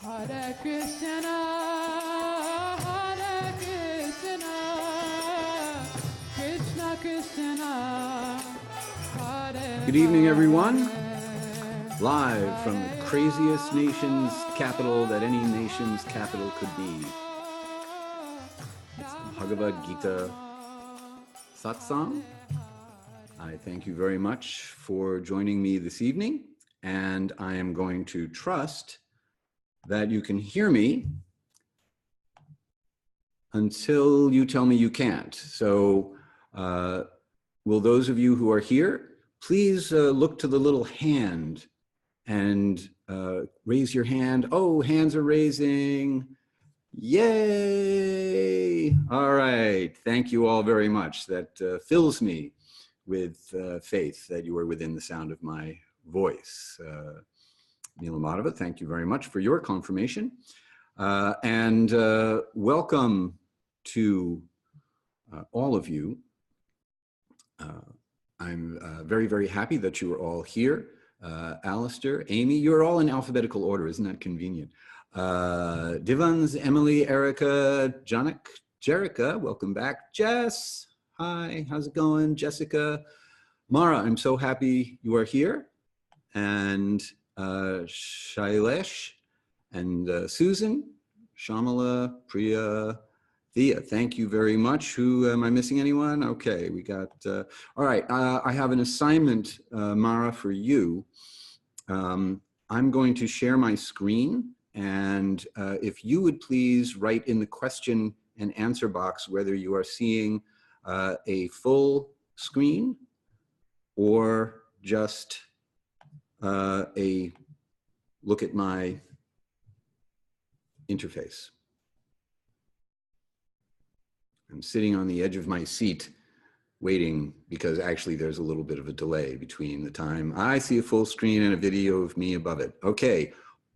Hare Krishna, Krishna Krishna, Hare. Good evening, everyone. Live from the craziest nation's capital that any nation's capital could be. It's the Bhagavad-gita Satsang. I thank you very much for joining me this evening, and I am going to trust that you can hear me until you tell me you can't. So will those of you who are here, please look to the little hand and raise your hand. Oh, hands are raising. Yay! All right, thank you all very much. That fills me with faith that you are within the sound of my voice. Neela Madhava, thank you very much for your confirmation. And welcome to all of you. I'm very, very happy that you are all here. Alistair, Amy, you're all in alphabetical order. Isn't that convenient? Divans, Emily, Erica, Janik, Jerica, welcome back. Jess, hi, how's it going? Jessica, Mara, I'm so happy you are here. And Shailesh and Susan, Shamala, Priya, Thea, thank you very much. Who, am I missing anyone? Okay, we got, all right, I have an assignment, Mara, for you. I'm going to share my screen, and if you would please write in the question and answer box whether you are seeing a full screen or just a look at my interface. I'm sitting on the edge of my seat waiting because actually there's a little bit of a delay between the time I see a full screen and a video of me above it. Okay,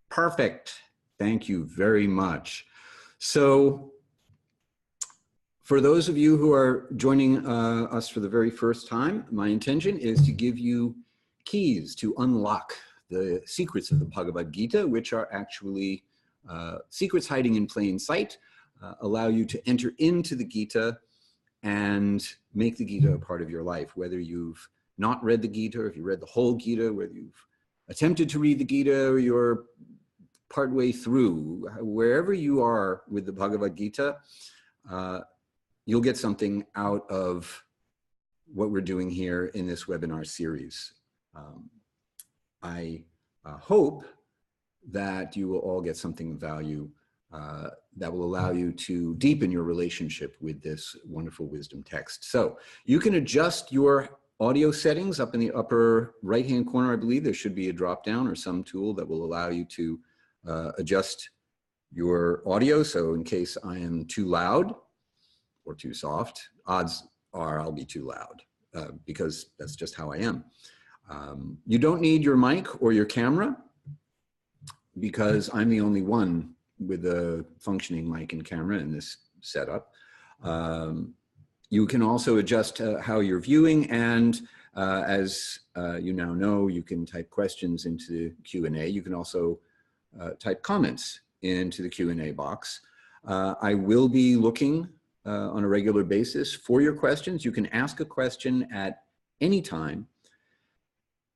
perfect. Thank you very much. So for those of you who are joining us for the very first time, my intention is to give you keys to unlock the secrets of the Bhagavad-gita, which are actually secrets hiding in plain sight, allow you to enter into the Gita and make the Gita a part of your life, whether you've not read the Gita, or if you read the whole Gita, whether you've attempted to read the Gita, or you're partway through, wherever you are with the Bhagavad-gita, you'll get something out of what we're doing here in this webinar series. I hope that you will all get something of value that will allow you to deepen your relationship with this wonderful wisdom text. So you can adjust your audio settings up in the upper right-hand corner. I believe there should be a drop-down or some tool that will allow you to adjust your audio. So in case I am too loud or too soft, odds are I'll be too loud because that's just how I am. You don't need your mic or your camera because I'm the only one with a functioning mic and camera in this setup. You can also adjust how you're viewing, and as you now know, you can type questions into Q&A. You can also type comments into the Q&A box. I will be looking on a regular basis for your questions. You can ask a question at any time,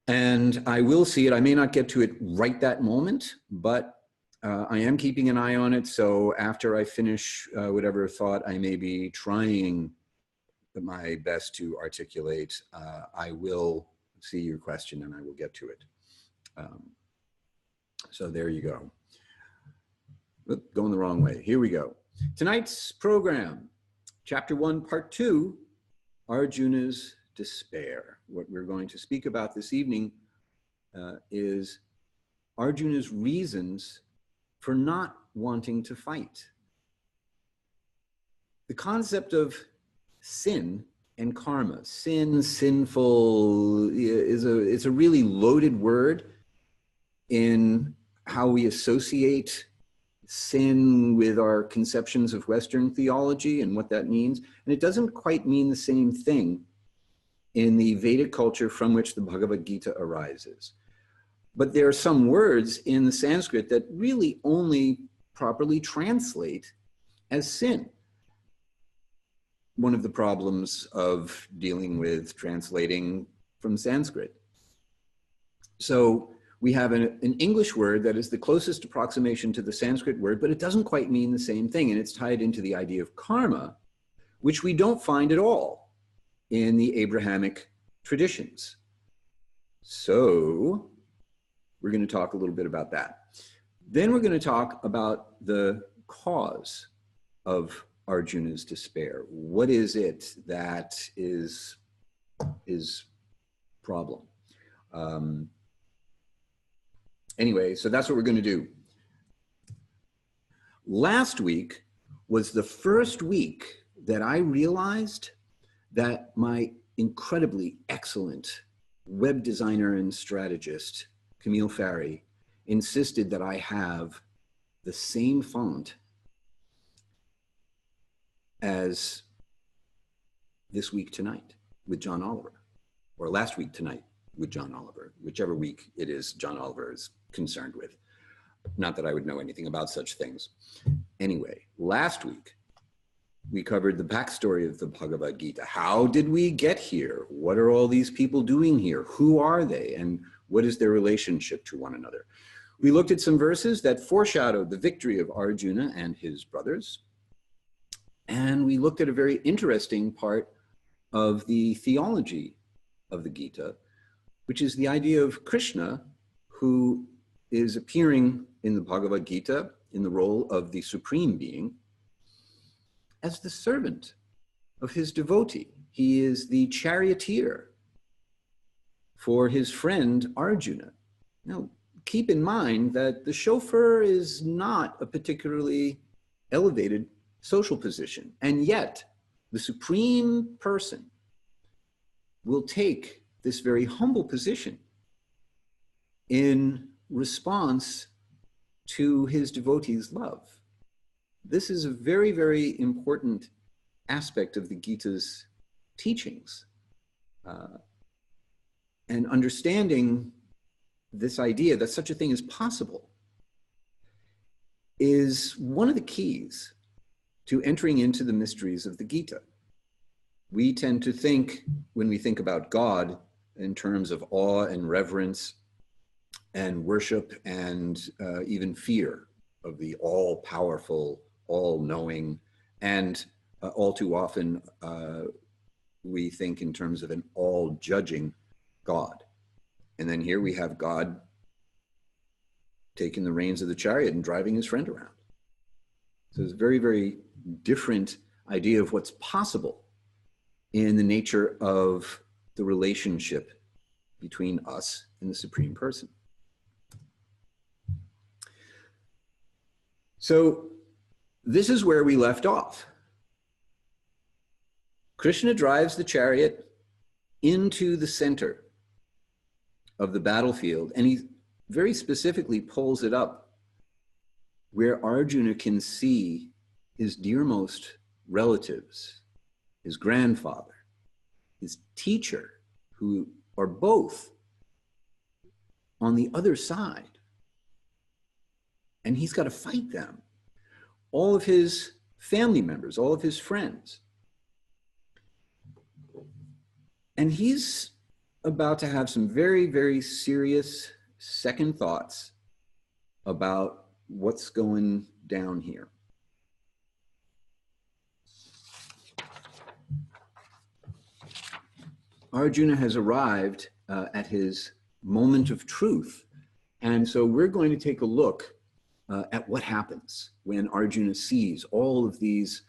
and I will see it. I may not get to it right that moment, but I am keeping an eye on it. So after I finish whatever thought I may be trying my best to articulate, I will see your question and I will get to it. So there you go. Oop, going the wrong way. Here we go. Tonight's program, Chapter 1, Part 2, Arjuna's Despair. What we're going to speak about this evening is Arjuna's reasons for not wanting to fight. The concept of sin and karma, sinful, it's a really loaded word in how we associate sin with our conceptions of Western theology and what that means. And it doesn't quite mean the same thing in the Vedic culture from which the Bhagavad-gita arises. But there are some words in the Sanskrit that really only properly translate as sin. One of the problems of dealing with translating from Sanskrit. So we have an English word that is the closest approximation to the Sanskrit word, but it doesn't quite mean the same thing. And it's tied into the idea of karma, which we don't find at all in the Abrahamic traditions. So we're going to talk a little bit about that. Then we're going to talk about the cause of Arjuna's despair. What is it that is his problem? Anyway, so that's what we're going to do. Last week was the first week that I realized that my incredibly excellent web designer and strategist, Camille Farry, insisted that I have the same font as This Week Tonight with John Oliver, or Last Week Tonight with John Oliver, whichever week it is John Oliver is concerned with. Not that I would know anything about such things. Anyway, last week, we covered the backstory of the Bhagavad-gita. How did we get here? What are all these people doing here? Who are they? And what is their relationship to one another? We looked at some verses that foreshadowed the victory of Arjuna and his brothers. And we looked at a very interesting part of the theology of the Gita, which is the idea of Krishna, who is appearing in the Bhagavad-gita in the role of the supreme being as the servant of his devotee. He is the charioteer for his friend Arjuna. Now, keep in mind that the chauffeur is not a particularly elevated social position, and yet the supreme person will take this very humble position in response to his devotee's love. This is a very, very important aspect of the Gita's teachings. And understanding this idea that such a thing is possible is one of the keys to entering into the mysteries of the Gita. We tend to think, when we think about God, in terms of awe and reverence and worship and even fear of the all-powerful, all-knowing, and all too often we think in terms of an all-judging God. And then here we have God taking the reins of the chariot and driving his friend around. So it's a very, very different idea of what's possible in the nature of the relationship between us and the Supreme Person. So this is where we left off. Krishna drives the chariot into the center of the battlefield, and he very specifically pulls it up where Arjuna can see his dearmost relatives, his grandfather, his teacher, who are both on the other side. And he's got to fight them. All of his family members, all of his friends. And he's about to have some very, very serious second thoughts about what's going down here. Arjuna has arrived at his moment of truth. And so we're going to take a look at what happens when Arjuna sees all of these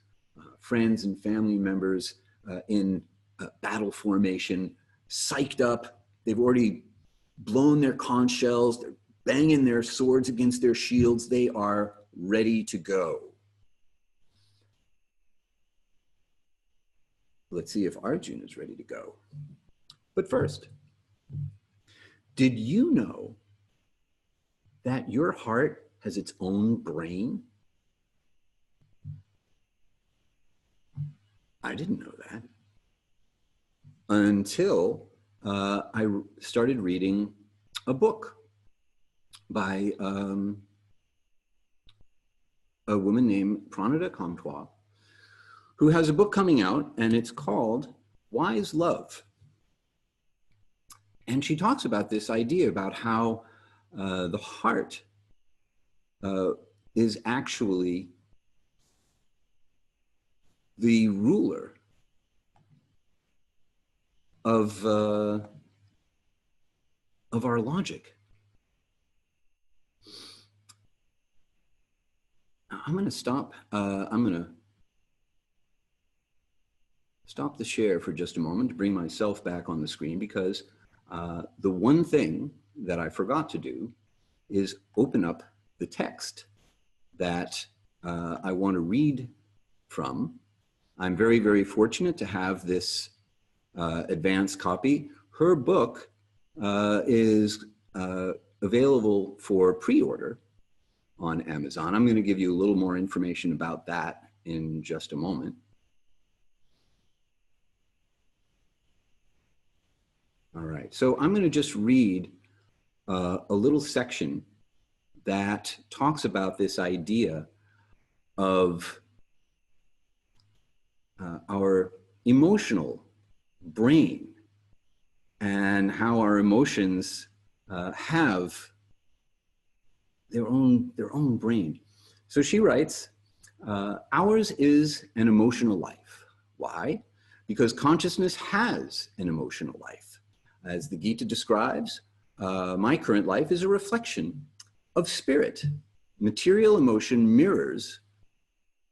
friends and family members in battle formation, psyched up. They've already blown their conch shells. They're banging their swords against their shields. They are ready to go. Let's see if Arjuna is ready to go. But first, did you know that your heart has its own brain? I didn't know that until I started reading a book by a woman named Pranada Kamtwa, who has a book coming out, and it's called Wise Love. And she talks about this idea about how the heart is actually the ruler of our logic. I'm going to stop. I'm going to stop the share for just a moment to bring myself back on the screen, because the one thing that I forgot to do is open up the text that I want to read from. I'm very, very fortunate to have this advanced copy. Her book is available for pre-order on Amazon. I'm going to give you a little more information about that in just a moment. All right, so I'm going to just read a little section that talks about this idea of our emotional brain and how our emotions have their own brain. So she writes, ours is an emotional life. Why? Because consciousness has an emotional life. As the Gita describes, my current life is a reflection of spirit. Material emotion mirrors,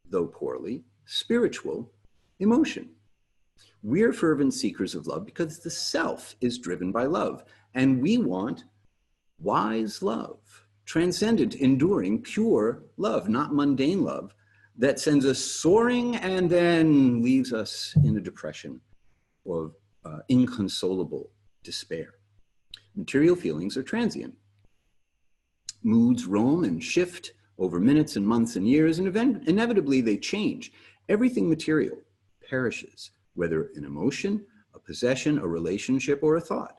though poorly, spiritual emotion. We're fervent seekers of love because the self is driven by love, and we want wise love, transcendent, enduring, pure love, not mundane love that sends us soaring and then leaves us in a depression of inconsolable despair. Material feelings are transient. Moods roam and shift over minutes and months and years, and inevitably they change. Everything material perishes, whether an emotion, a possession, a relationship, or a thought.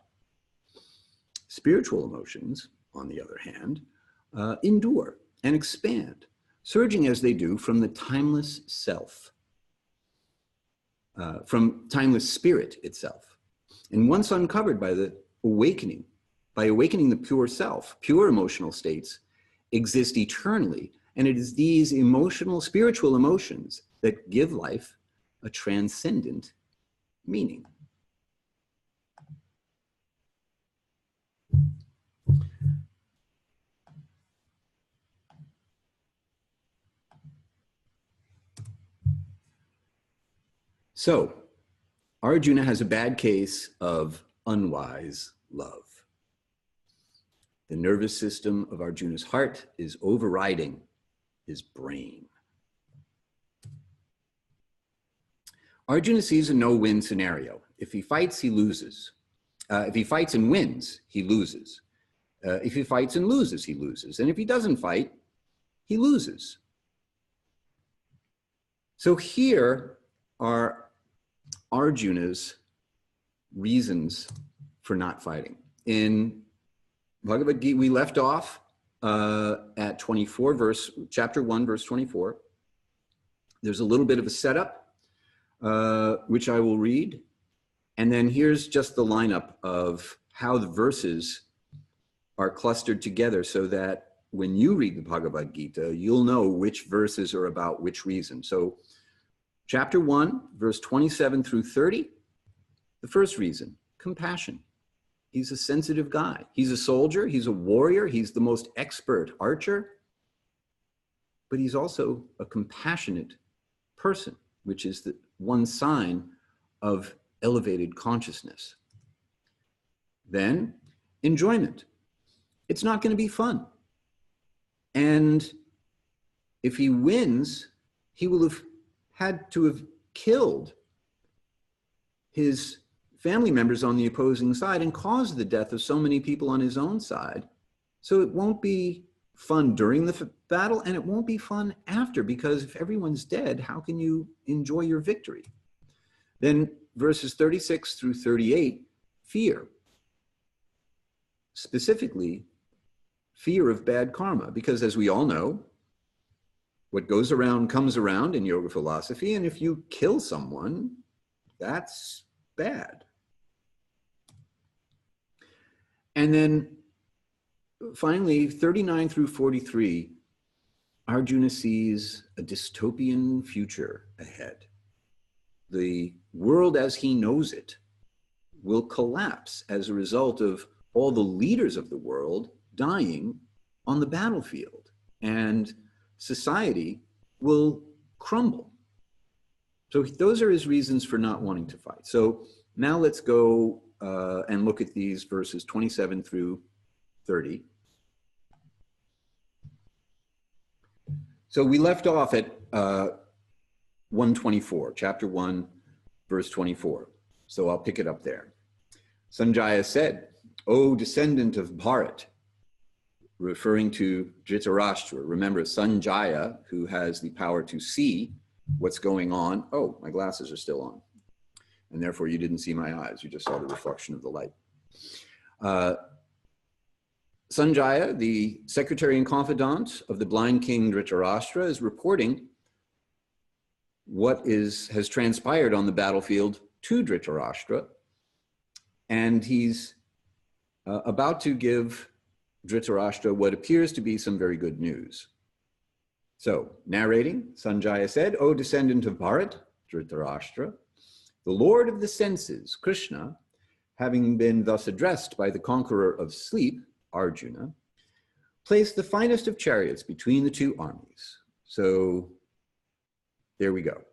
Spiritual emotions, on the other hand, endure and expand, surging as they do from the timeless self, from timeless spirit itself. And once uncovered by the awakening, by awakening the pure self, pure emotional states exist eternally. And it is these emotional, spiritual emotions that give life a transcendent meaning. So, Arjuna has a bad case of unwise love. The nervous system of Arjuna's heart is overriding his brain. Arjuna sees a no-win scenario. If he fights, he loses. If he fights and wins, he loses. If he fights and loses, he loses. And if he doesn't fight, he loses. So here are Arjuna's reasons for not fighting. In Bhagavad-gita, we left off at 24, chapter 1, verse 24. There's a little bit of a setup, which I will read. And then here's just the lineup of how the verses are clustered together so that when you read the Bhagavad-gita, you'll know which verses are about which reason. So chapter 1, verse 27 through 30, the first reason, compassion. He's a sensitive guy. He's a soldier. He's a warrior. He's the most expert archer. But he's also a compassionate person, which is the one sign of elevated consciousness. Then, enjoyment. It's not going to be fun. And if he wins, he will have had to have killed his family members on the opposing side and caused the death of so many people on his own side. So it won't be fun during the battle, and it won't be fun after, because if everyone's dead, how can you enjoy your victory? Then verses 36 through 38, fear. Specifically, fear of bad karma, because as we all know, what goes around comes around in yoga philosophy, and if you kill someone, that's bad. And then finally, 39 through 43, Arjuna sees a dystopian future ahead. The world as he knows it will collapse as a result of all the leaders of the world dying on the battlefield, and society will crumble. So those are his reasons for not wanting to fight. So now let's go and look at these verses 27 through 30. So we left off at 124, chapter 1, verse 24. So I'll pick it up there. Sanjaya said, "O descendant of Bharat," referring to Dhritarashtra. Remember, Sanjaya, who has the power to see what's going on. Oh, my glasses are still on. And therefore you didn't see my eyes. You just saw the reflection of the light. Sanjaya, the secretary and confidant of the blind king Dhritarashtra, is reporting what has transpired on the battlefield to Dhritarashtra. And he's about to give Dhritarashtra what appears to be some very good news. So, narrating, Sanjaya said, "O descendant of Bharat, Dhritarashtra, the lord of the senses, Krishna, having been thus addressed by the conqueror of sleep, Arjuna, placed the finest of chariots between the two armies." So, there we go.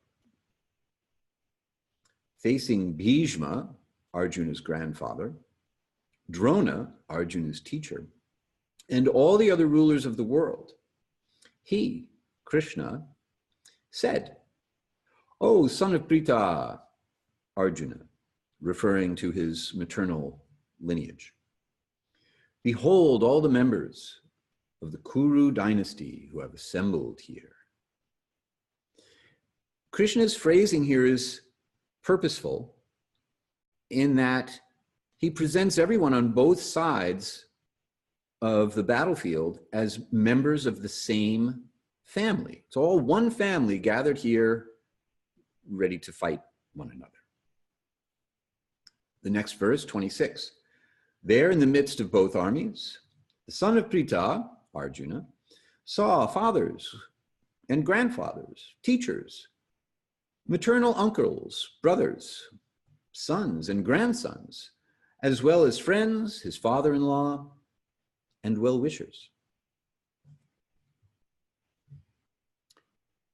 Facing Bhishma, Arjuna's grandfather, Drona, Arjuna's teacher, and all the other rulers of the world, he, Krishna, said, "O son of Pritha," Arjuna, referring to his maternal lineage, "behold all the members of the Kuru dynasty who have assembled here." Krishna's phrasing here is purposeful in that he presents everyone on both sides of the battlefield as members of the same family. It's all one family gathered here, ready to fight one another. The next verse, 26. There in the midst of both armies, the son of Pritha, Arjuna, saw fathers and grandfathers, teachers, maternal uncles, brothers, sons and grandsons, as well as friends, his father-in-law, and well-wishers.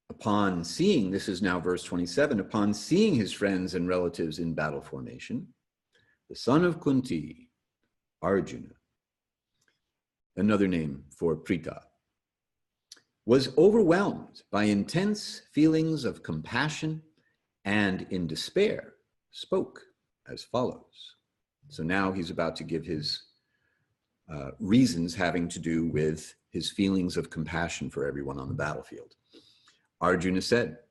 Upon seeing, this is now verse 27, upon seeing his friends and relatives in battle formation, the son of Kunti, Arjuna, another name for Pritha, was overwhelmed by intense feelings of compassion and in despair spoke as follows. So now he's about to give his reasons having to do with his feelings of compassion for everyone on the battlefield. Arjuna said,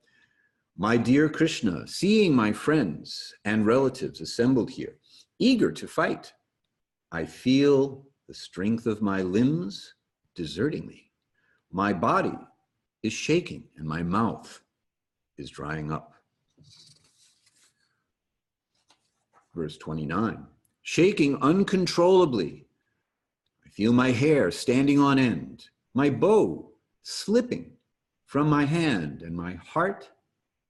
"My dear Krishna, seeing my friends and relatives assembled here, eager to fight, I feel the strength of my limbs deserting me. My body is shaking and my mouth is drying up." Verse 29, "Shaking uncontrollably, I feel my hair standing on end, my bow slipping from my hand, and my heart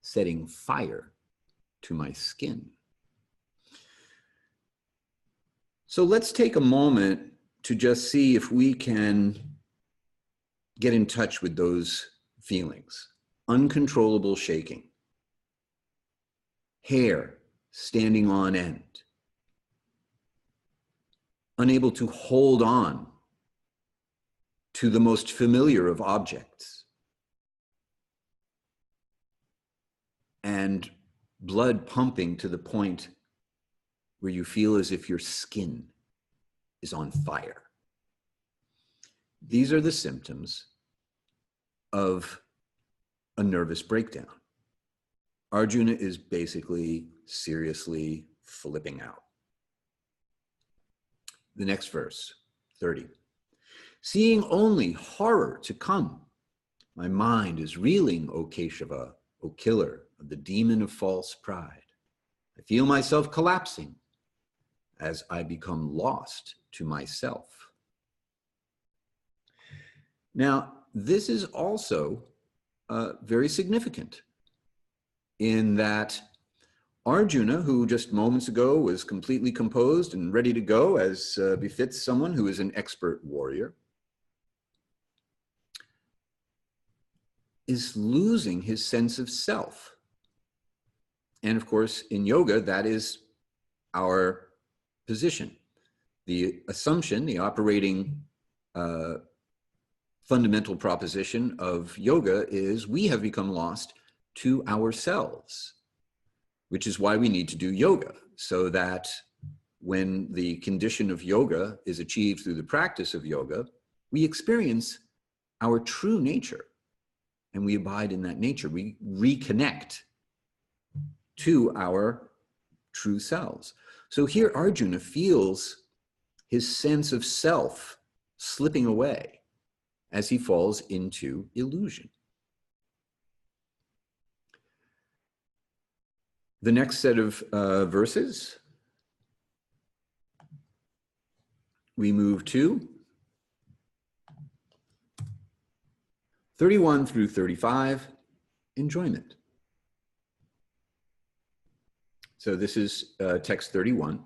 setting fire to my skin." So let's take a moment to just see if we can get in touch with those feelings. Uncontrollable shaking, hair standing on end, unable to hold on to the most familiar of objects, and blood pumping to the point where you feel as if your skin is on fire. These are the symptoms of a nervous breakdown. Arjuna is basically seriously flipping out. The next verse, 30. seeing only horror to come. My mind is reeling, O Keshava, O killer of the demon of false pride. I feel myself collapsing as I become lost to myself. Now, this is also very significant in that Arjuna, who just moments ago was completely composed and ready to go, as befits someone who is an expert warrior, is losing his sense of self. And of course, in yoga, that is our position. The assumption, the operating fundamental proposition of yoga is we have become lost to ourselves, which is why we need to do yoga, so that when the condition of yoga is achieved through the practice of yoga, we experience our true nature and we abide in that nature. We reconnect to our true selves. So here Arjuna feels his sense of self slipping away as he falls into illusion. The next set of verses, we move to 31 through 35, enjoyment. So this is text 31.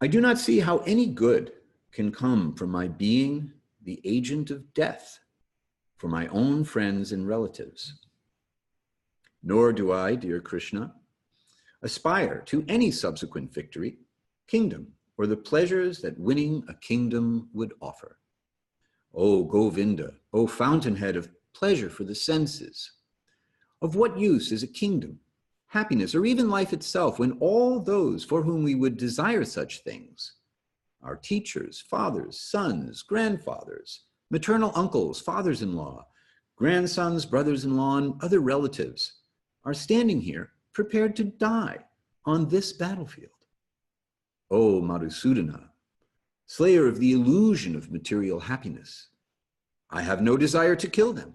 I do not see how any good can come from my being the agent of death for my own friends and relatives. Nor do I, dear Krishna, aspire to any subsequent victory, kingdom, or the pleasures that winning a kingdom would offer. O Govinda, O fountainhead of pleasure for the senses, of what use is a kingdom, happiness, or even life itself when all those for whom we would desire such things, our teachers, fathers, sons, grandfathers, maternal uncles, fathers-in-law, grandsons, brothers-in-law, and other relatives, are standing here prepared to die on this battlefield. O Madhusudana, slayer of the illusion of material happiness, I have no desire to kill them,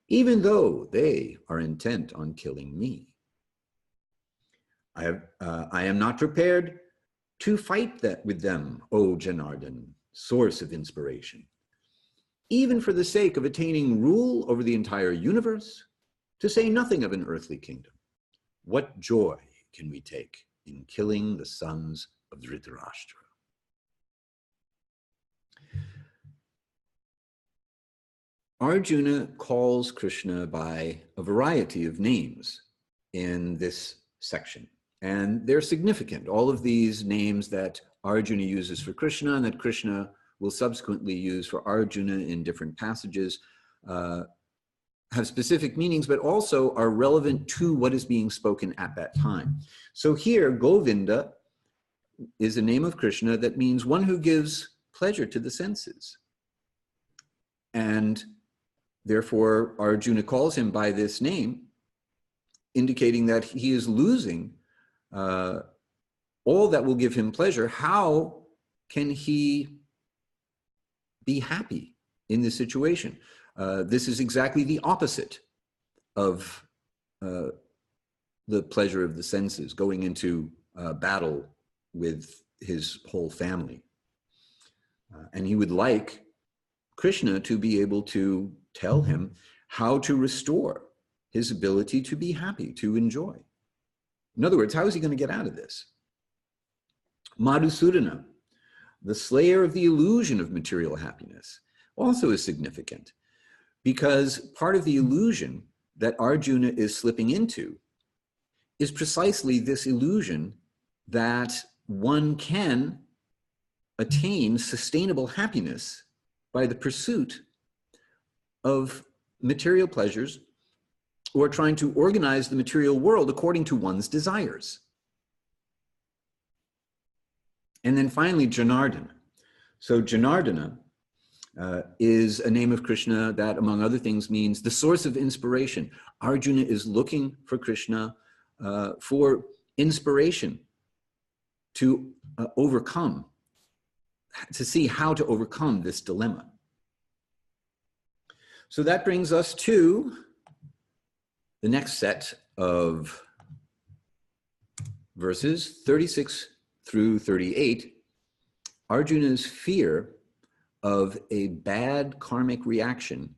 even though they are intent on killing me. I am not prepared to fight with them, O Janardhan, source of inspiration, even for the sake of attaining rule over the entire universe, to say nothing of an earthly kingdom. What joy can we take in killing the sons of Dhritarashtra? Arjuna calls Krishna by a variety of names in this section, and they're significant. All of these names that Arjuna uses for Krishna and that Krishna will subsequently use for Arjuna in different passages have specific meanings, but also are relevant to what is being spoken at that time. So here, Govinda is a name of Krishna that means one who gives pleasure to the senses. And therefore, Arjuna calls him by this name, indicating that he is losing all that will give him pleasure. How can he be happy in this situation? This is exactly the opposite of the pleasure of the senses, going into battle with his whole family. And he would like Krishna to be able to tell him how to restore his ability to be happy, to enjoy. In other words, how is he going to get out of this? Madhusudana, the slayer of the illusion of material happiness, also is significant, because part of the illusion that Arjuna is slipping into is precisely this illusion that one can attain sustainable happiness by the pursuit of material pleasures or trying to organize the material world according to one's desires. And then finally, Janardana. So Janardana is a name of Krishna that, among other things, means the source of inspiration. Arjuna is looking for Krishna for inspiration to overcome see how to overcome this dilemma. So that brings us to the next set of verses, 36 through 38, Arjuna's fear of a bad karmic reaction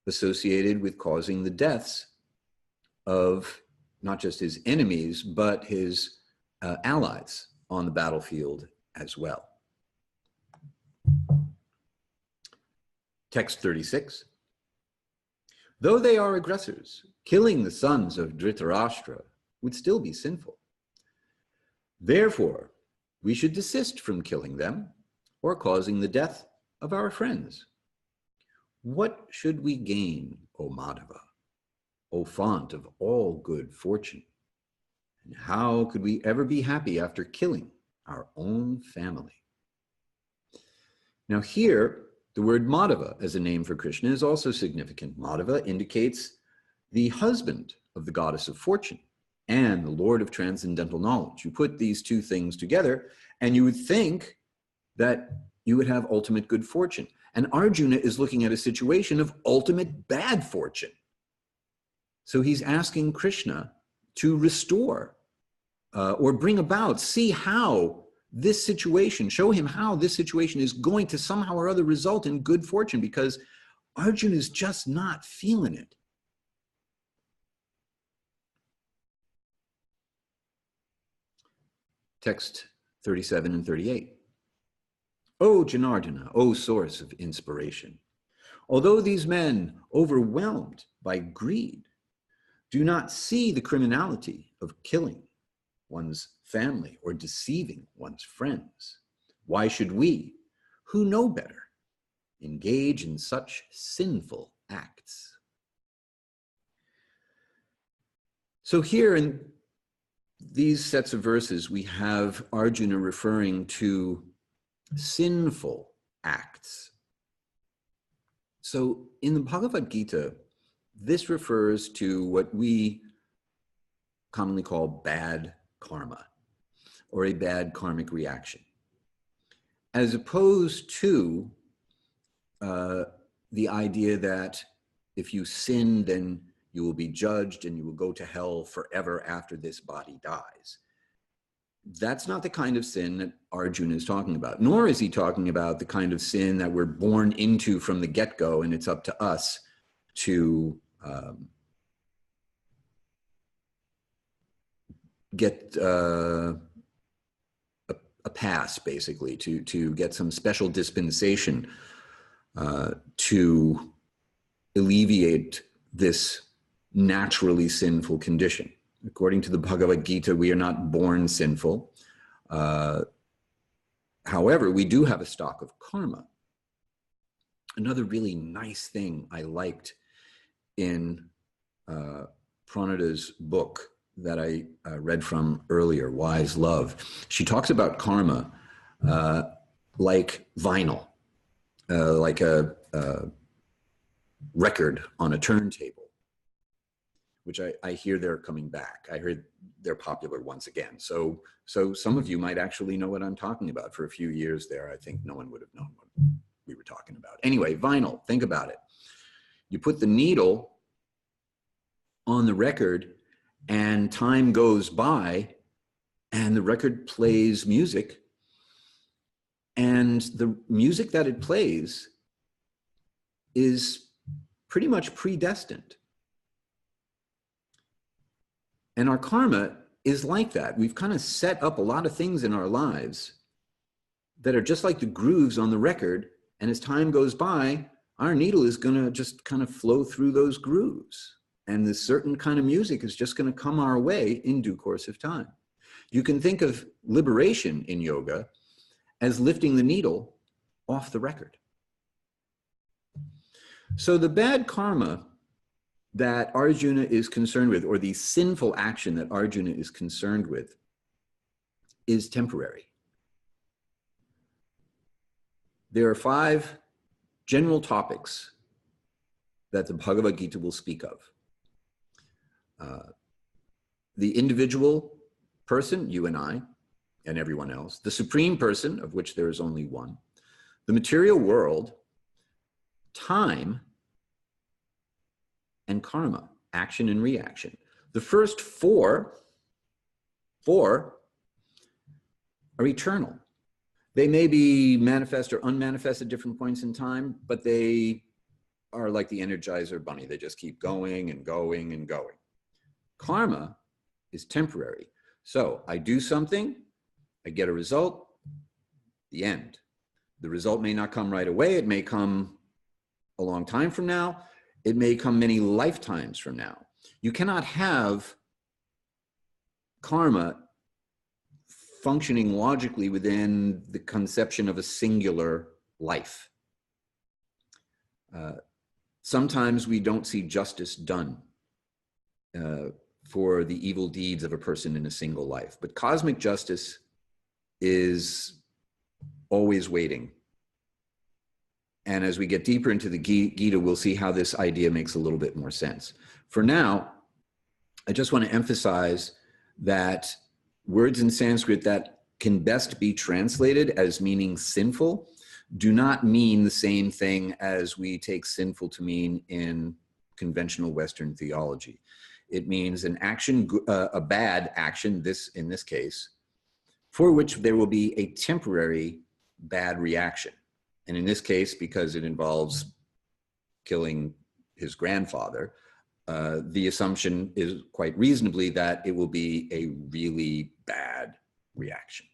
associated with causing the deaths of not just his enemies, but his allies on the battlefield as well. Text 36. Though they are aggressors, killing the sons of Dhritarashtra would still be sinful. Therefore, we should desist from killing them or causing the death of our friends. What should we gain, O Madhava, O font of all good fortune? And how could we ever be happy after killing our own family? Now here, the word Madhava as a name for Krishna is also significant. Madhava indicates the husband of the goddess of fortune and the Lord of transcendental knowledge. You put these two things together and you would think that you would have ultimate good fortune. And Arjuna is looking at a situation of ultimate bad fortune. So he's asking Krishna to restore or bring about, see how this situation, show him how this situation is going to somehow or other result in good fortune, because Arjuna is just not feeling it. Text 37 and 38. O Janardana, O source of inspiration, although these men, overwhelmed by greed, do not see the criminality of killing one's family or deceiving one's friends, why should we, who know better, engage in such sinful acts? So here in these sets of verses, we have Arjuna referring to sinful acts. So in the Bhagavad-gita, this refers to what we commonly call bad karma, or a bad karmic reaction, as opposed to the idea that if you sin, then you will be judged and you will go to hell forever after this body dies. That's not the kind of sin that Arjuna is talking about, nor is he talking about the kind of sin that we're born into from the get-go, and it's up to us to get a pass, basically, to get some special dispensation to alleviate this naturally sinful condition. According to the Bhagavad-gita, we are not born sinful. However, we do have a stock of karma. Another really nice thing I liked in Pranada's book that I read from earlier, Wise Love, she talks about karma like vinyl, like a record on a turntable, which I hear they're coming back. I heard they're popular once again. So some of you might actually know what I'm talking about. For a few years there, I think no one would have known what we were talking about. Anyway, vinyl, think about it. You put the needle on the record and time goes by and the record plays music, and the music that it plays is pretty much predestined. And our karma is like that. We've kind of set up a lot of things in our lives that are just like the grooves on the record, and as time goes by, our needle is going to just kind of flow through those grooves. And this certain kind of music is just going to come our way in due course of time. You can think of liberation in yoga as lifting the needle off the record. So the bad karma that Arjuna is concerned with, or the sinful action that Arjuna is concerned with, is temporary. There are 5 general topics that the Bhagavad-gita will speak of. The individual person, you and I, and everyone else, the supreme person, of which there is only one, the material world, time, and karma, action and reaction. The first four are eternal. They may be manifest or unmanifest at different points in time, but they are like the Energizer Bunny. They just keep going and going and going. Karma is temporary. So I do something, I get a result, the end. The result may not come right away. It may come a long time from now. It may come many lifetimes from now. You cannot have karma functioning logically within the conception of a singular life. Sometimes we don't see justice done for the evil deeds of a person in a single life, but cosmic justice is always waiting. And as we get deeper into the Gita, we'll see how this idea makes a little bit more sense. For now, I just want to emphasize that words in Sanskrit that can best be translated as meaning sinful do not mean the same thing as we take sinful to mean in conventional Western theology. It means an action, a bad action, in this case, for which there will be a temporary bad reaction. And in this case, because it involves killing his grandfather, the assumption is quite reasonably that it will be a really bad reaction.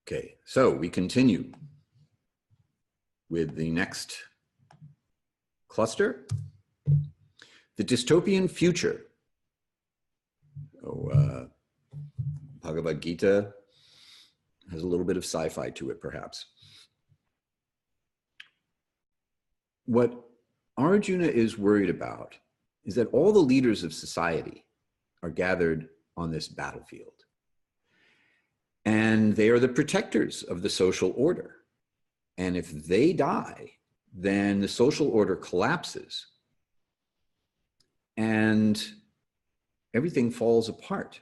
Okay, so we continue with the next cluster, the dystopian future. Bhagavad-gita has a little bit of sci-fi to it, perhaps. What Arjuna is worried about is that all the leaders of society are gathered on this battlefield. And they are the protectors of the social order. And if they die, then the social order collapses and everything falls apart.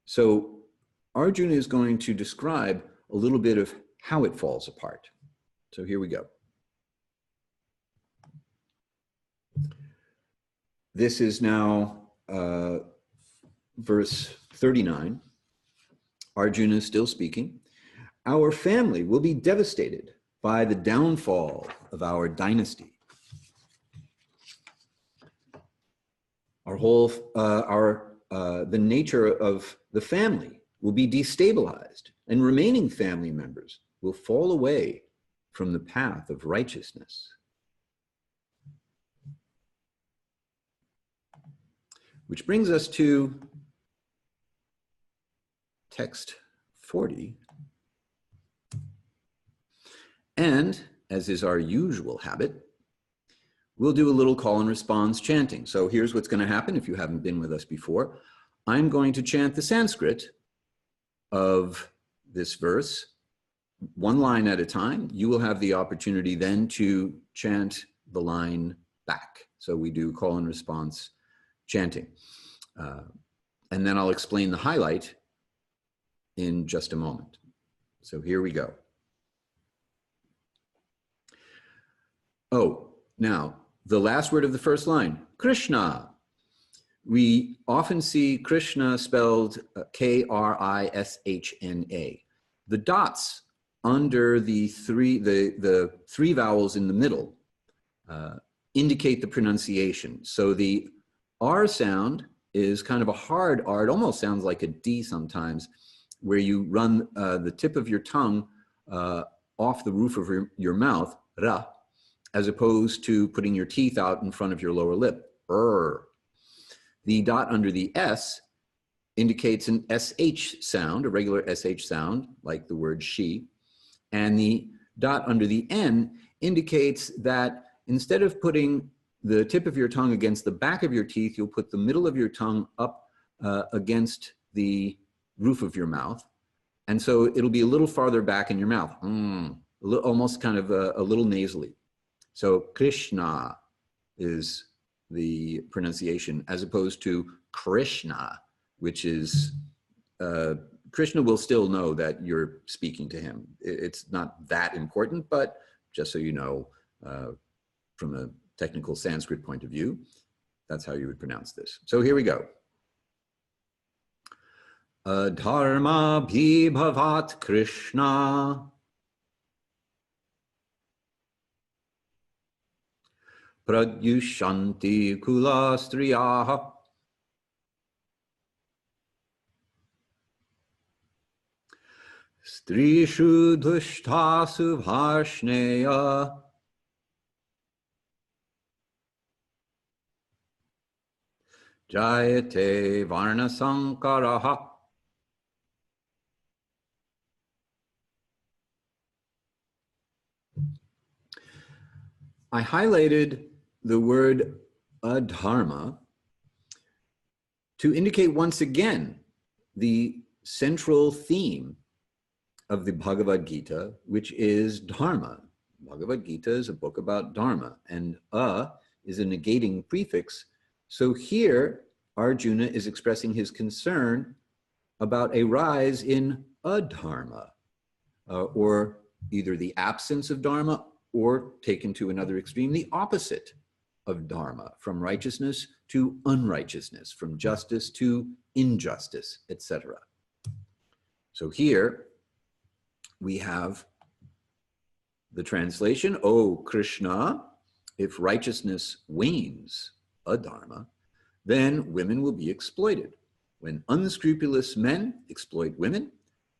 So Arjuna is going to describe a little bit of how it falls apart. So here we go. This is now verse 39. Arjuna is still speaking. Our family will be devastated by the downfall of our dynasty. Our whole, the nature of the family will be destabilized, and remaining family members will fall away from the path of righteousness. Which brings us to text 40. And, as is our usual habit, we'll do a little call and response chanting. So here's what's going to happen if you haven't been with us before. I'm going to chant the Sanskrit of this verse, one line at a time. You will have the opportunity then to chant the line back. So we do call and response chanting. And then I'll explain the highlight in just a moment. So here we go. Oh, now, the last word of the first line, Krishna. We often see Krishna spelled K-R-I-S-H-N-A. The dots under the three vowels in the middle indicate the pronunciation. So the R sound is kind of a hard R. It almost sounds like a D sometimes, where you run the tip of your tongue off the roof of your mouth, ra, as opposed to putting your teeth out in front of your lower lip, The dot under the S indicates an SH sound, a regular SH sound, like the word she. And the dot under the N indicates that instead of putting the tip of your tongue against the back of your teeth, you'll put the middle of your tongue up against the roof of your mouth. And so it'll be a little farther back in your mouth, almost kind of a little nasally. So Krishna is the pronunciation, as opposed to Krishna, which is, Krishna will still know that you're speaking to him. It's not that important, but just so you know, from a technical Sanskrit point of view, that's how you would pronounce this. So here we go. Adharma bhibhavat Krishna pradyushanti kula striyaha strishu dushtasu bharshneya jayate varna sankaraha. I highlighted the word adharma to indicate once again the central theme of the Bhagavad-gita, which is dharma. Bhagavad-gita is a book about dharma, and is a negating prefix. So here, Arjuna is expressing his concern about a rise in adharma, or either the absence of dharma, or taken to another extreme, the opposite of dharma, from righteousness to unrighteousness, from justice to injustice, etc. So here we have the translation, O Krishna, if righteousness wanes, adharma, then women will be exploited. When unscrupulous men exploit women,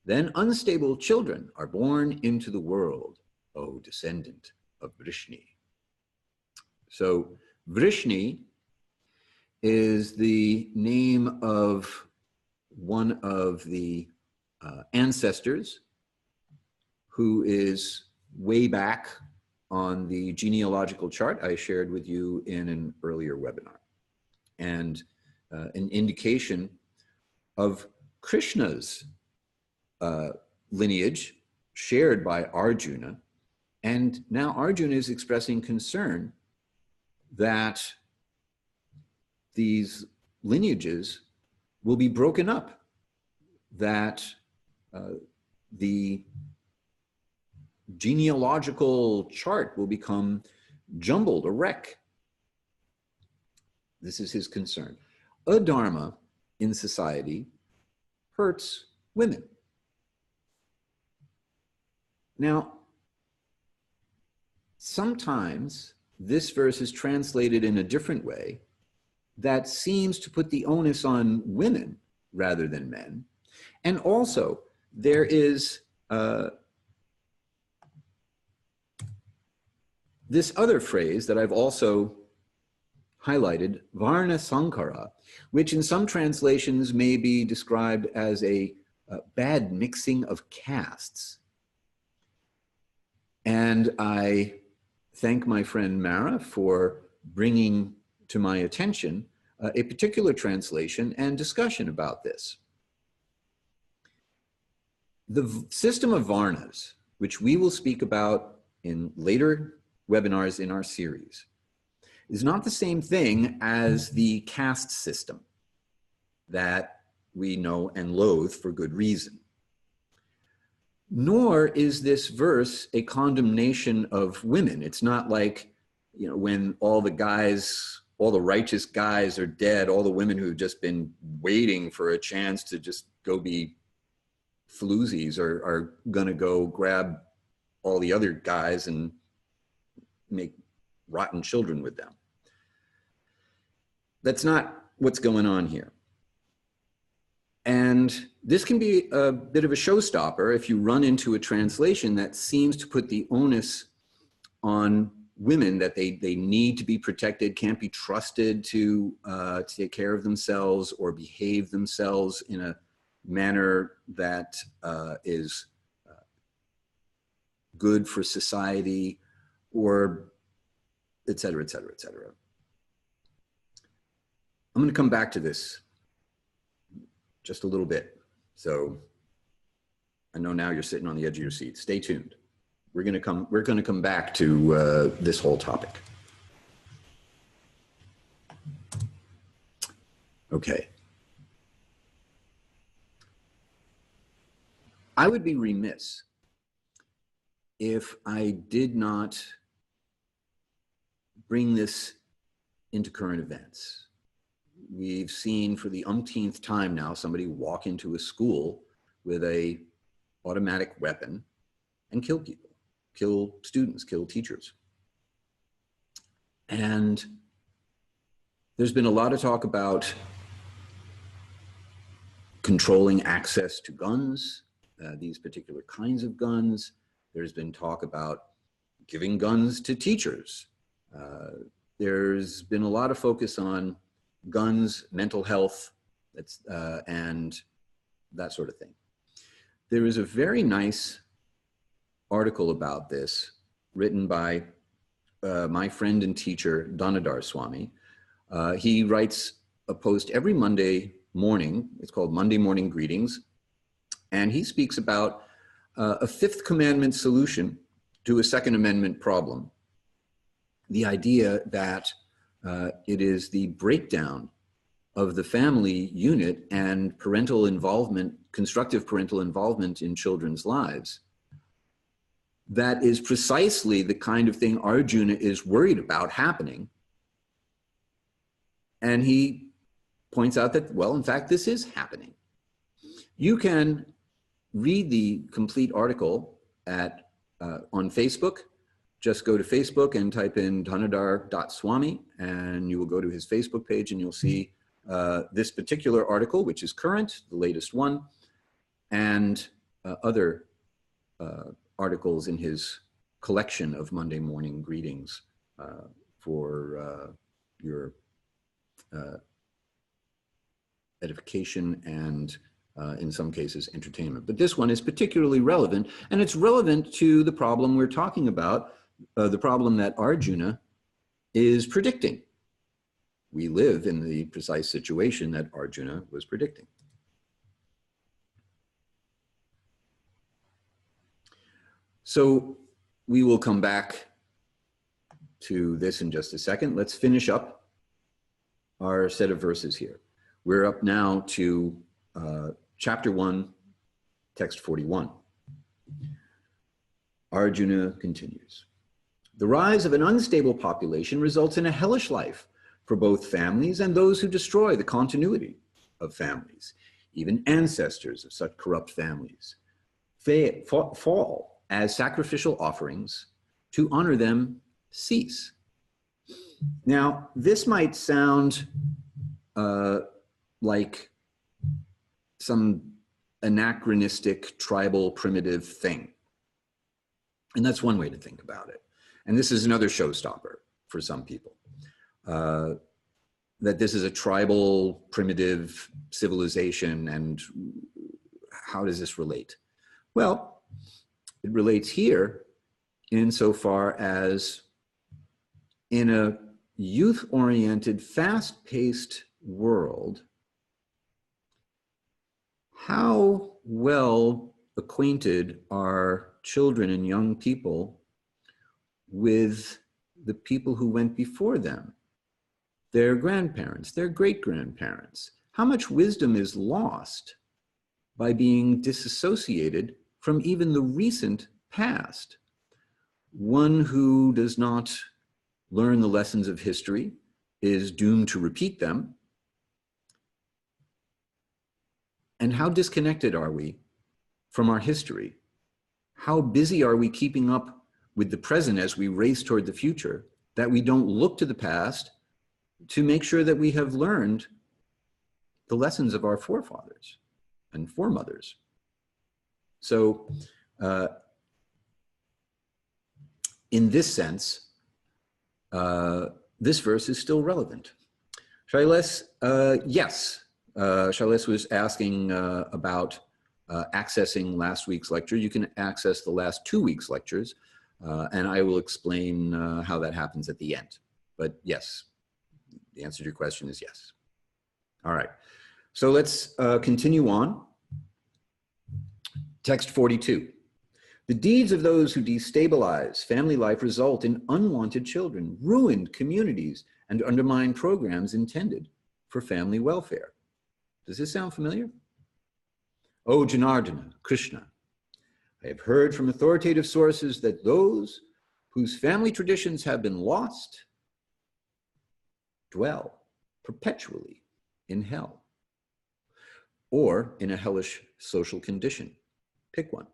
then unstable children are born into the world, O descendant of Vrishni. So Vrishni is the name of one of the ancestors who is way back on the genealogical chart I shared with you in an earlier webinar, and an indication of Krishna's lineage shared by Arjuna. And now Arjuna is expressing concern that these lineages will be broken up, that the genealogical chart will become jumbled, a wreck. This is his concern. Adharma in society hurts women. Now, sometimes this verse is translated in a different way that seems to put the onus on women rather than men. And also, there is this other phrase that I've also highlighted, Varna Sankara, which in some translations may be described as a bad mixing of castes. And I thank my friend Mara for bringing to my attention a particular translation and discussion about this. The system of Varnas, which we will speak about in later webinars in our series, is not the same thing as the caste system that we know and loathe for good reason. Nor is this verse a condemnation of women. It's not like, you know, when all the guys, all the righteous guys are dead, all the women who've just been waiting for a chance to just go be floozies are gonna go grab all the other guys and make rotten children with them. That's not what's going on here. And this can be a bit of a showstopper if you run into a translation that seems to put the onus on women, that they need to be protected, can't be trusted to take care of themselves or behave themselves in a manner that is good for society, or et cetera, et cetera, et cetera. I'm going to come back to this just a little bit. So I know now you're sitting on the edge of your seat. Stay tuned. We're going to come back to this whole topic. Okay. I would be remiss if I did not bring this into current events. We've seen for the umpteenth time now somebody walk into a school with a automatic weapon and kill people, kill students, kill teachers. And there's been a lot of talk about controlling access to guns, these particular kinds of guns. There's been talk about giving guns to teachers. There's been a lot of focus on guns, mental health, and that sort of thing. There is a very nice article about this written by my friend and teacher, Dhanadhar Swami. He writes a post every Monday morning. It's called Monday Morning Greetings. And he speaks about a Fifth Commandment solution to a Second Amendment problem. The idea that it is the breakdown of the family unit and parental involvement, constructive parental involvement in children's lives, that is precisely the kind of thing Arjuna is worried about happening. And he points out that, well, in fact, this is happening. You can read the complete article on Facebook. Just go to Facebook and type in dhanadhar.swami, and you will go to his Facebook page and you'll see this particular article, which is current, the latest one, and other articles in his collection of Monday morning greetings for your edification and in some cases entertainment. But this one is particularly relevant, and it's relevant to the problem we're talking about, the problem that Arjuna is predicting. We live in the precise situation that Arjuna was predicting. So we will come back to this in just a second. Let's finish up our set of verses here. We're up now to chapter 1, text 41. Arjuna continues. The rise of an unstable population results in a hellish life for both families and those who destroy the continuity of families. Even ancestors of such corrupt families fall as sacrificial offerings. To honor them, cease. Now, this might sound like some anachronistic, tribal, primitive thing. And that's one way to think about it. And this is another showstopper for some people. That this is a tribal, primitive civilization, and how does this relate? Well, it relates here insofar as in a youth-oriented, fast-paced world, how well acquainted are children and young people with the people who went before them, their grandparents, their great-grandparents? How much wisdom is lost by being disassociated from even the recent past? One who does not learn the lessons of history is doomed to repeat them. And how disconnected are we from our history? How busy are we keeping up with the present as we race toward the future that we don't look to the past to make sure that we have learned the lessons of our forefathers and foremothers? So in this sense, this verse is still relevant. Shailes, yes. Shailes was asking about accessing last week's lecture. You can access the last 2 weeks' lectures, and I will explain how that happens at the end. But yes, the answer to your question is yes. All right, so let's continue on. Text 42. The deeds of those who destabilize family life result in unwanted children, ruined communities, and undermine programs intended for family welfare. Does this sound familiar? Oh, Janardana, Krishna, I have heard from authoritative sources that those whose family traditions have been lost dwell perpetually in hell or in a hellish social condition. Pick one.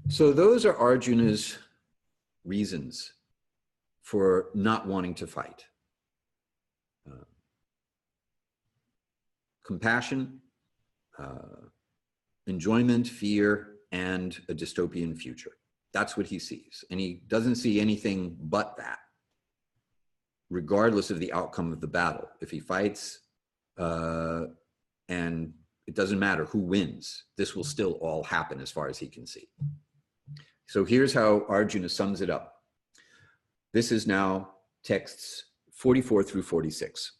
So those are Arjuna's reasons for not wanting to fight. Compassion, enjoyment, fear, and a dystopian future. That's what he sees. And he doesn't see anything but that, regardless of the outcome of the battle. If he fights, and it doesn't matter who wins, this will still all happen as far as he can see. So here's how Arjuna sums it up. This is now texts 44 through 46.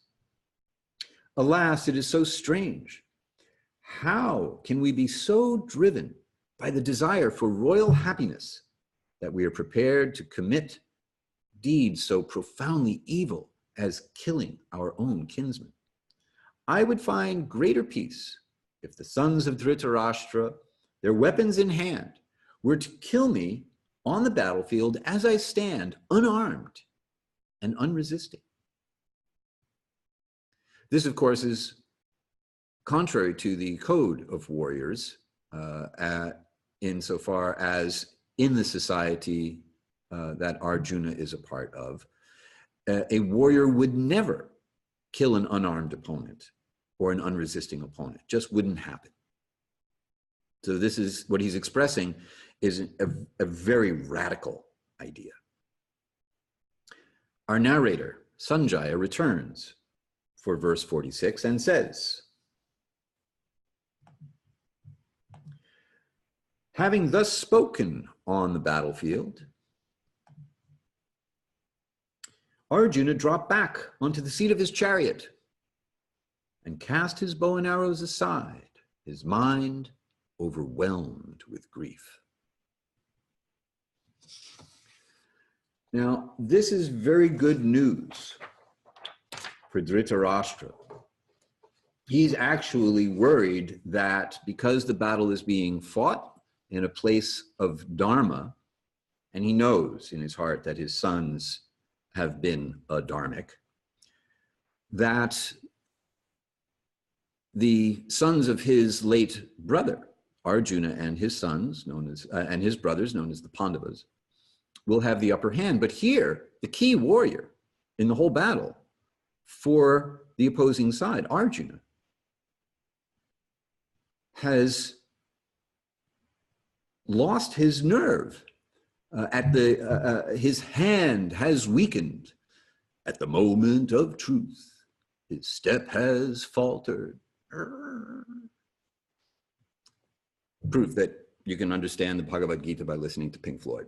Alas, it is so strange. How can we be so driven by the desire for royal happiness that we are prepared to commit deeds so profoundly evil as killing our own kinsmen? I would find greater peace if the sons of Dhritarashtra, their weapons in hand, were to kill me on the battlefield as I stand, unarmed and unresisting. This, of course, is contrary to the code of warriors, insofar as in the society that Arjuna is a part of, a warrior would never kill an unarmed opponent or an unresisting opponent. Just wouldn't happen. So this is what he's expressing is a very radical idea. Our narrator, Sanjaya, returns for verse 46 and says, having thus spoken on the battlefield, Arjuna dropped back onto the seat of his chariot and cast his bow and arrows aside, his mind overwhelmed with grief. Now, this is very good news for Dhritarashtra. He's actually worried that because the battle is being fought in a place of dharma, and he knows in his heart that his sons have been adharmic, that the sons of his late brother, Arjuna, and his sons, and his brothers, known as the Pandavas, will have the upper hand. But here, the key warrior in the whole battle for the opposing side, Arjuna, has lost his nerve. His hand has weakened at the moment of truth. His step has faltered. Proof that you can understand the Bhagavad-gita by listening to Pink Floyd.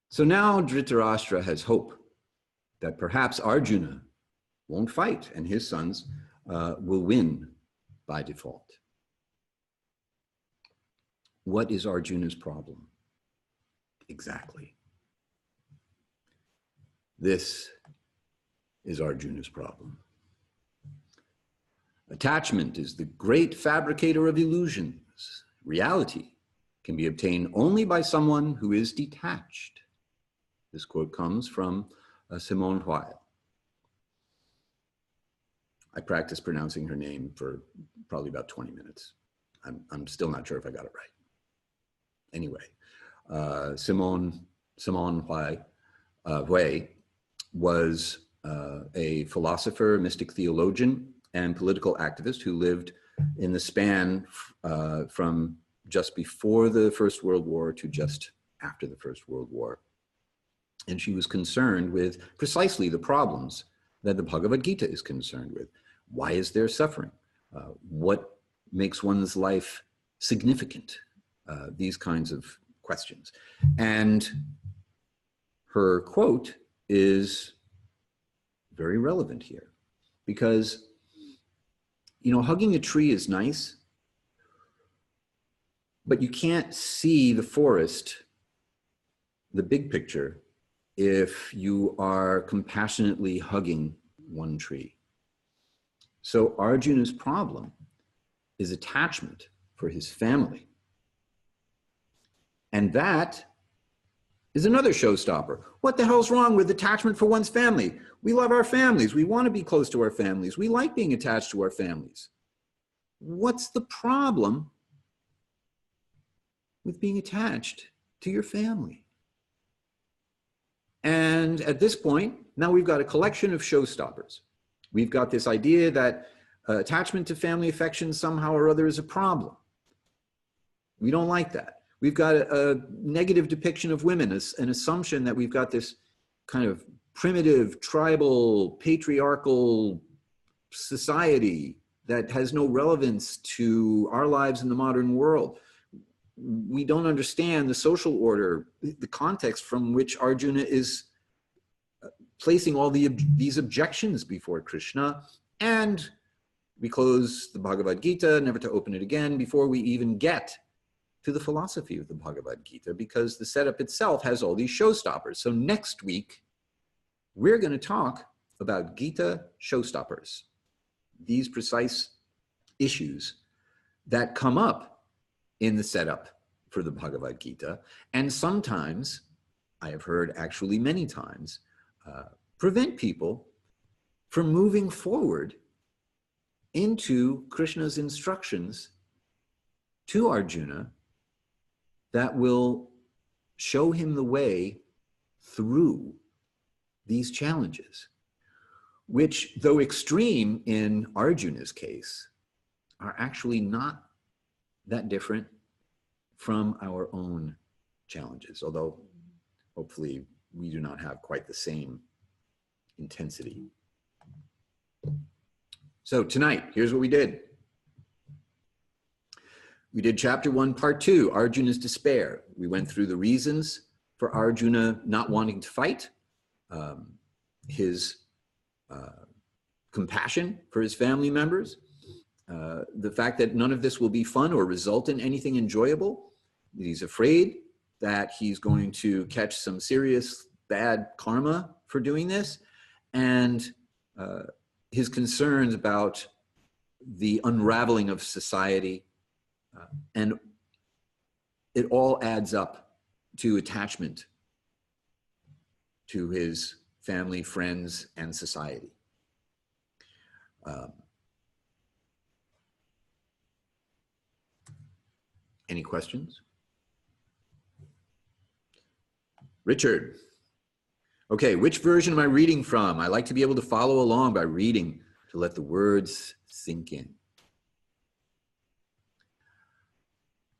So now Dhritarashtra has hope that perhaps Arjuna won't fight and his sons will win by default. What is Arjuna's problem? Exactly. This is Arjuna's problem. Attachment is the great fabricator of illusions. Reality can be obtained only by someone who is detached. This quote comes from Simone Weil. I practiced pronouncing her name for probably about 20 minutes. I'm still not sure if I got it right. Anyway, Simone Weil was a philosopher, mystic theologian, and political activist who lived in the span from just before the First World War to just after the First World War. And she was concerned with precisely the problems that the Bhagavad-gita is concerned with. Why is there suffering? What makes one's life significant? These kinds of questions. And her quote is very relevant here because, you know, hugging a tree is nice, but you can't see the forest, the big picture, if you are compassionately hugging one tree. So Arjuna's problem is attachment for his family. And that is another showstopper. What the hell's wrong with attachment for one's family? We love our families. We want to be close to our families. We like being attached to our families. What's the problem with being attached to your family? And at this point, now we've got a collection of showstoppers. We've got this idea that attachment to family affection somehow or other is a problem. We don't like that. We've got a negative depiction of women, an assumption that we've got this kind of primitive, tribal, patriarchal society that has no relevance to our lives in the modern world. We don't understand the social order, the context from which Arjuna is placing all these objections before Krishna. And we close the Bhagavad-gita, never to open it again, before we even get to the philosophy of the Bhagavad-gita, because the setup itself has all these showstoppers. So next week, we're going to talk about Gita showstoppers, these precise issues that come up in the setup for the Bhagavad-gita, and sometimes, I have heard actually many times, prevent people from moving forward into Krishna's instructions to Arjuna that will show him the way through these challenges, which, though extreme in Arjuna's case, are actually not that different from our own challenges, although hopefully we do not have quite the same intensity. So tonight, here's what we did. We did chapter 1, part 2, Arjuna's despair. We went through the reasons for Arjuna not wanting to fight, his compassion for his family members, the fact that none of this will be fun or result in anything enjoyable. He's afraid that he's going to catch some serious bad karma for doing this, and his concerns about the unraveling of society. And it all adds up to attachment to his family, friends, and society. Any questions? Richard. Okay, which version am I reading from? I like to be able to follow along by reading to let the words sink in.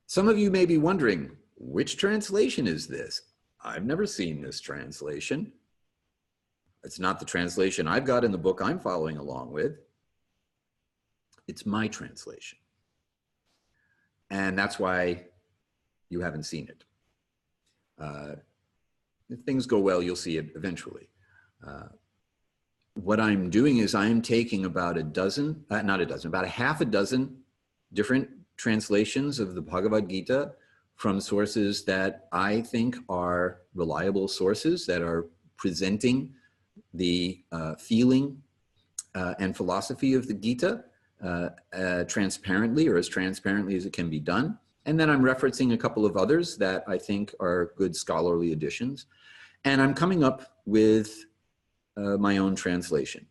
Some of you may be wondering, which translation is this? I've never seen this translation. It's not the translation I've got in the book I'm following along with. It's my translation. And that's why you haven't seen it. If things go well, you'll see it eventually. What I'm doing is I'm taking about about a half a dozen different translations of the Bhagavad-gita from sources that I think are reliable sources that are presenting the feeling and philosophy of the Gita transparently, or as transparently as it can be done. And then I'm referencing a couple of others that I think are good scholarly additions. And I'm coming up with my own translation.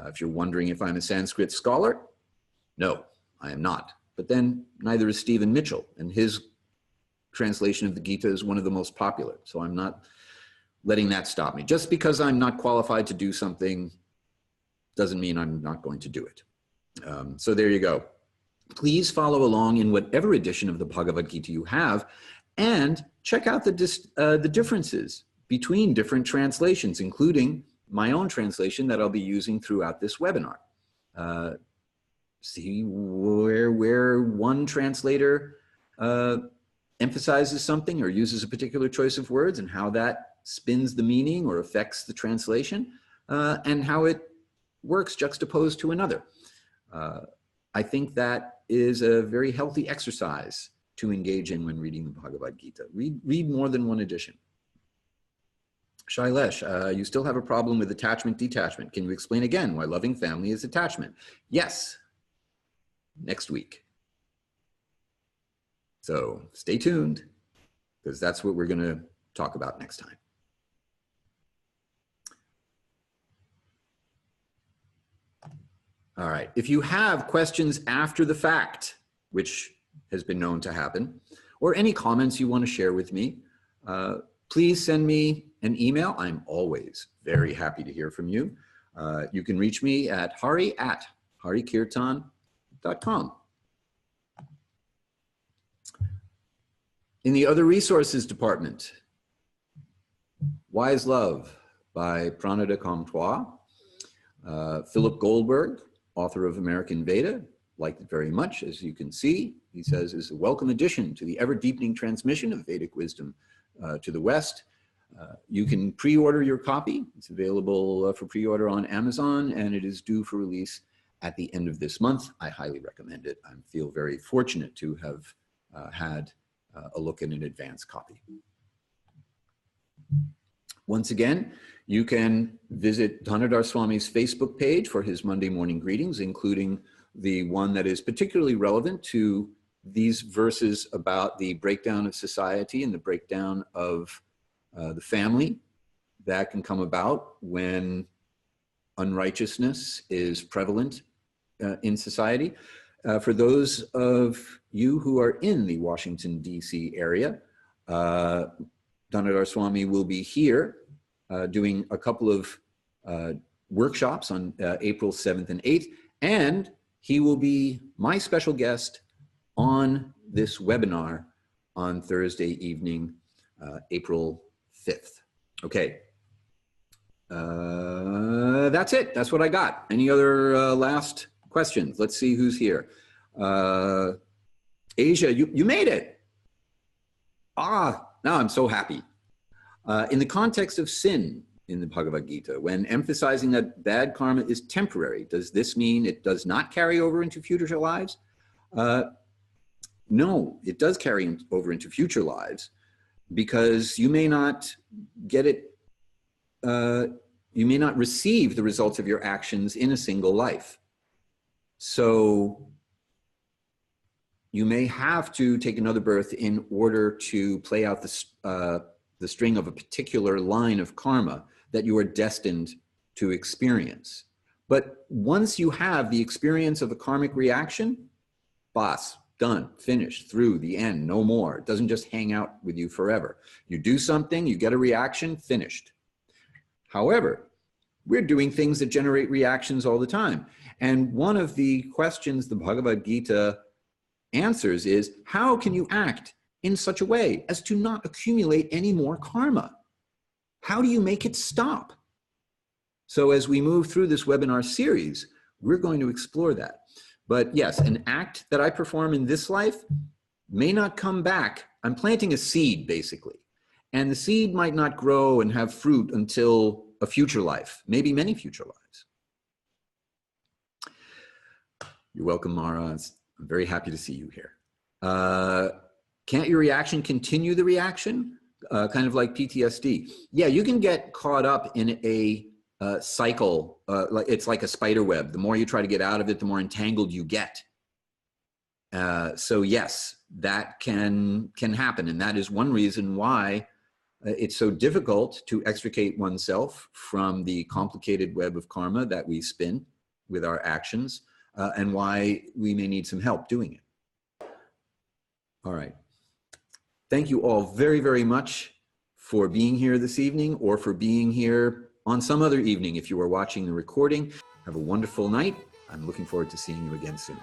If you're wondering if I'm a Sanskrit scholar, no, I am not. But then neither is Stephen Mitchell, and his translation of the Gita is one of the most popular. So I'm not letting that stop me. Just because I'm not qualified to do something doesn't mean I'm not going to do it. So there you go. Please follow along in whatever edition of the Bhagavad-gita you have, and check out the differences between different translations, including my own translation that I'll be using throughout this webinar. See where one translator emphasizes something or uses a particular choice of words, and how that spins the meaning or affects the translation, and how it works juxtaposed to another. I think that is a very healthy exercise to engage in when reading the Bhagavad-gita. Read more than one edition. Shailesh, you still have a problem with attachment detachment. Can you explain again why loving family is attachment? Yes, next week. So stay tuned, because that's what we're going to talk about next time. All right. If you have questions after the fact, which has been known to happen, or any comments you want to share with me, please send me an email. I'm always very happy to hear from you. You can reach me at hari@hari-kirtana.com. In the other resources department, Wise Love by Pranada Comtois. Philip Goldberg, author of American Veda, liked it very much, as you can see. He says, is a welcome addition to the ever-deepening transmission of Vedic wisdom to the West. You can pre-order your copy. It's available for pre-order on Amazon, and it is due for release at the end of this month. I highly recommend it. I feel very fortunate to have had a look at an advance copy. Once again, you can visit Dhanadhar Swami's Facebook page for his Monday morning greetings, including the one that is particularly relevant to these verses about the breakdown of society and the breakdown of the family that can come about when unrighteousness is prevalent in society. For those of you who are in the Washington, D.C. area, Dhanadhar Swami will be here doing a couple of workshops on April 7th and 8th, and he will be my special guest on this webinar on Thursday evening, April 5th. Okay. That's it. That's what I got. Any other last questions? Let's see who's here. Asia, you made it. Now I'm so happy. In the context of sin in the Bhagavad-gita, when emphasizing that bad karma is temporary, does this mean it does not carry over into future lives? No, it does carry over into future lives, because you may not get it, you may not receive the results of your actions in a single life. So you may have to take another birth in order to play out the string of a particular line of karma that you are destined to experience. But once you have the experience of a karmic reaction, bas, done, finished, through the end, no more. It doesn't just hang out with you forever. You do something, you get a reaction, finished. However, we're doing things that generate reactions all the time. And one of the questions the Bhagavad-gita answers is, how can you act in such a way as to not accumulate any more karma? How do you make it stop? So as we move through this webinar series, we're going to explore that. But yes, an act that I perform in this life may not come back. I'm planting a seed, basically. And the seed might not grow and have fruit until a future life, maybe many future lives. You're welcome, Mara. I'm very happy to see you here. Can't your reaction continue the reaction? Kind of like PTSD. Yeah, you can get caught up in a cycle. It's like a spider web. The more you try to get out of it, the more entangled you get. So yes, that can happen. And that is one reason why it's so difficult to extricate oneself from the complicated web of karma that we spin with our actions, and why we may need some help doing it. All right. Thank you all very, very much for being here this evening, or for being here on some other evening if you are watching the recording. Have a wonderful night. I'm looking forward to seeing you again soon.